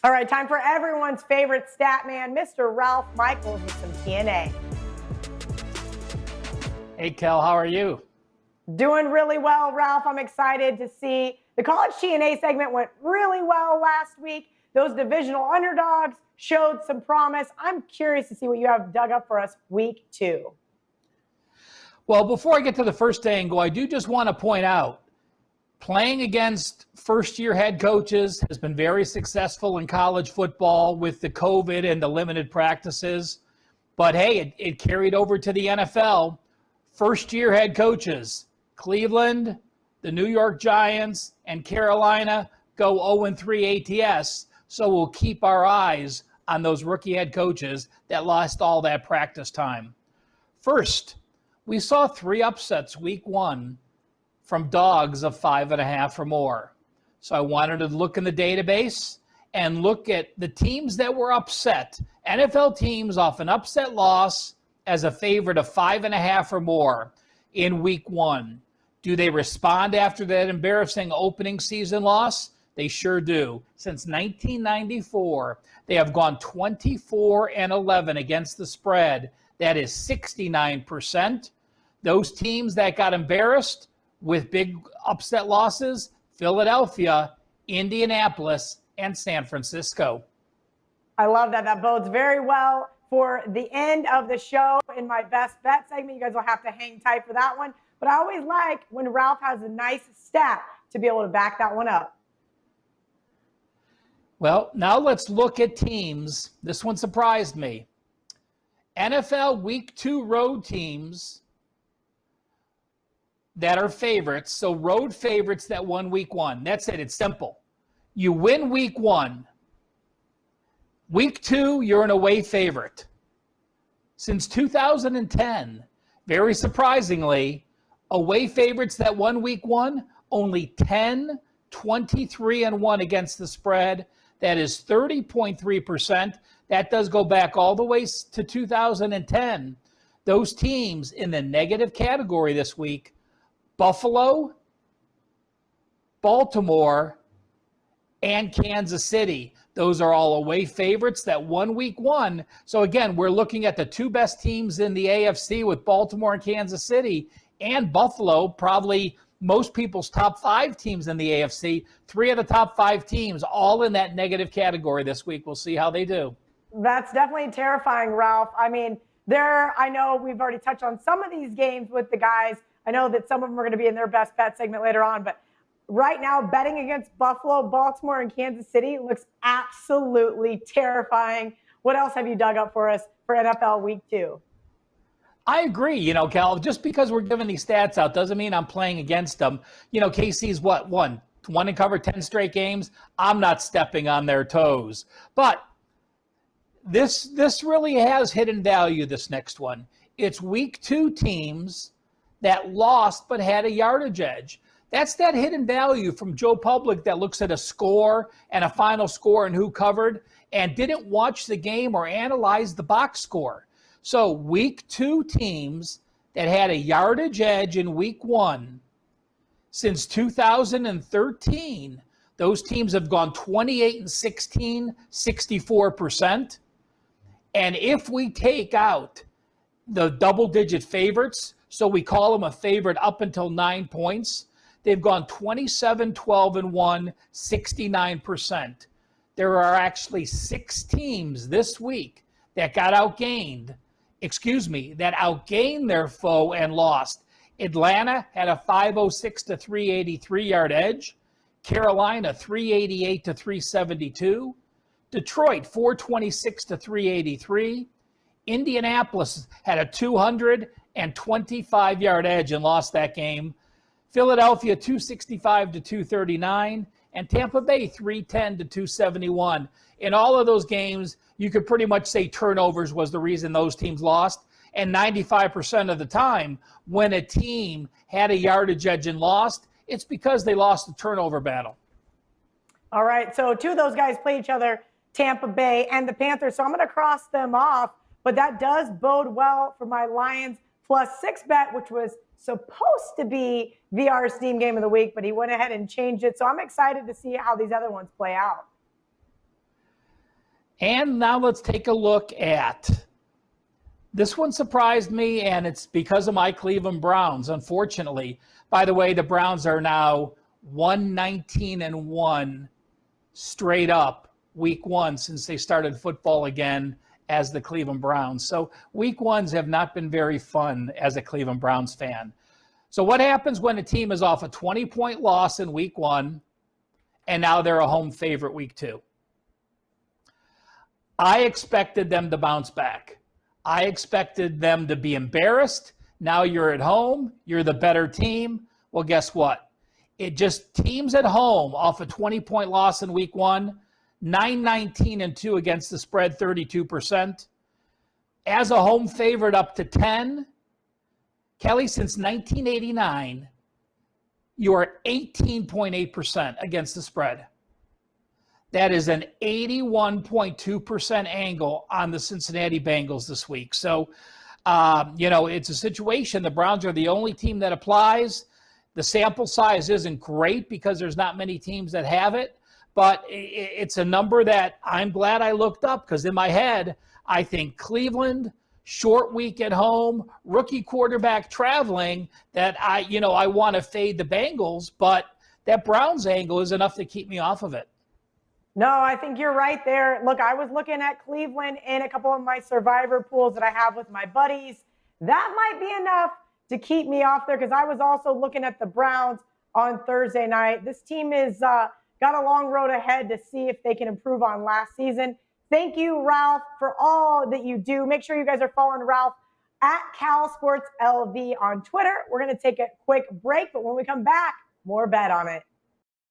All right, time for everyone's favorite stat man, Mr. Ralph Michaels with some TNA. Hey, Kel, how are you? Doing really well, Ralph. I'm excited to see the college TNA segment went really well last week. Those divisional underdogs showed some promise. I'm curious to see what you have dug up for us week 2. Well, before I get to the first angle, I do just want to point out, playing against first-year head coaches has been very successful in college football with the COVID and the limited practices. But hey, it carried over to the NFL. First-year head coaches, Cleveland, the New York Giants, and Carolina go 0-3 ATS. So we'll keep our eyes on those rookie head coaches that lost all that practice time. First, we saw 3 upsets week 1 from dogs of 5.5 or more. So I wanted to look in the database and look at the teams that were upset. NFL teams off an upset loss as a favorite of 5.5 or more in week 1. Do they respond after that embarrassing opening season loss? They sure do. Since 1994, they have gone 24-11 against the spread. That is 69%. Those teams that got embarrassed with big upset losses, Philadelphia, Indianapolis, and San Francisco. I love that. That bodes very well for the end of the show in my best bet segment. You guys will have to hang tight for that one. But I always like when Ralph has a nice stat to be able to back that one up. Well, now let's look at teams. This one surprised me. NFL Week 2 road teams that are favorites. So road favorites that won week 1. That's it. It's simple. You win week 1. Week 2, you're an away favorite. Since 2010, very surprisingly, away favorites that won week 1, only 10, 23-1 against the spread. That is 30.3%. That does go back all the way to 2010. Those teams in the negative category this week, Buffalo, Baltimore, and Kansas City. Those are all away favorites that won week 1. So again, we're looking at the 2 best teams in the AFC with Baltimore and Kansas City, and Buffalo, probably most people's top 5 teams in the AFC. 3 of the top 5 teams all in that negative category this week. We'll see how they do. That's definitely terrifying, Ralph. I mean, I know we've already touched on some of these games with the guys. I know that some of them are going to be in their best bet segment later on, but right now, betting against Buffalo, Baltimore, and Kansas City looks absolutely terrifying. What else have you dug up for us for NFL Week 2? I agree, Cal, just because we're giving these stats out doesn't mean I'm playing against them. KC's won and covered 10 straight games. I'm not stepping on their toes. But this really has hidden value, this next one. It's week 2 teams that lost but had a yardage edge. That's that hidden value from Joe Public that looks at a score and a final score and who covered and didn't watch the game or analyze the box score. So week 2 teams that had a yardage edge in week 1, since 2013, those teams have gone 28-16, 64%. And if we take out the double-digit favorites, so we call them a favorite up until 9 points, they've gone 27-12-1, 69%. There are actually 6 teams this week that outgained their foe and lost. Atlanta had a 506-383 yard edge. Carolina 388-372. Detroit 426-383. Indianapolis had a 225 yard edge and lost that game. Philadelphia 265-239, and Tampa Bay 310-271. In all of those games, you could pretty much say turnovers was the reason those teams lost. And 95% of the time, when a team had a yardage edge and lost, it's because they lost the turnover battle. All right, so 2 of those guys play each other, Tampa Bay and the Panthers. So I'm going to cross them off, but that does bode well for my Lions +6 bet, which was supposed to be VR Steam Game of the Week, but he went ahead and changed it. So I'm excited to see how these other ones play out. And now let's take a look at this one. Surprised me, and it's because of my Cleveland Browns, unfortunately. By the way, the Browns are now 119-1 straight up week one since they started football again as the Cleveland Browns. So week ones have not been very fun as a Cleveland Browns fan. So what happens when a team is off a 20-point loss in week one and now they're a home favorite week two? I expected them to bounce back. I expected them to be embarrassed. Now you're at home. You're the better team. Well, guess what? It just teams at home off a 20-point loss in week one, 9-19-2 against the spread, 32%. As a home favorite up to 10, Kelly, since 1989, you are 18.8% against the spread. That is an 81.2% angle on the Cincinnati Bengals this week. So, it's a situation. The Browns are the only team that applies. The sample size isn't great because there's not many teams that have it, but it's a number that I'm glad I looked up, because in my head, I think Cleveland, short week at home, rookie quarterback traveling, that I want to fade the Bengals, but that Browns angle is enough to keep me off of it. No, I think you're right there. Look, I was looking at Cleveland in a couple of my survivor pools that I have with my buddies. That might be enough to keep me off there, because I was also looking at the Browns on Thursday night. This team is got a long road ahead to see if they can improve on last season. Thank you, Ralph, for all that you do. Make sure you guys are following Ralph at CalSportsLV on Twitter. We're going to take a quick break, but when we come back, more Bet on It.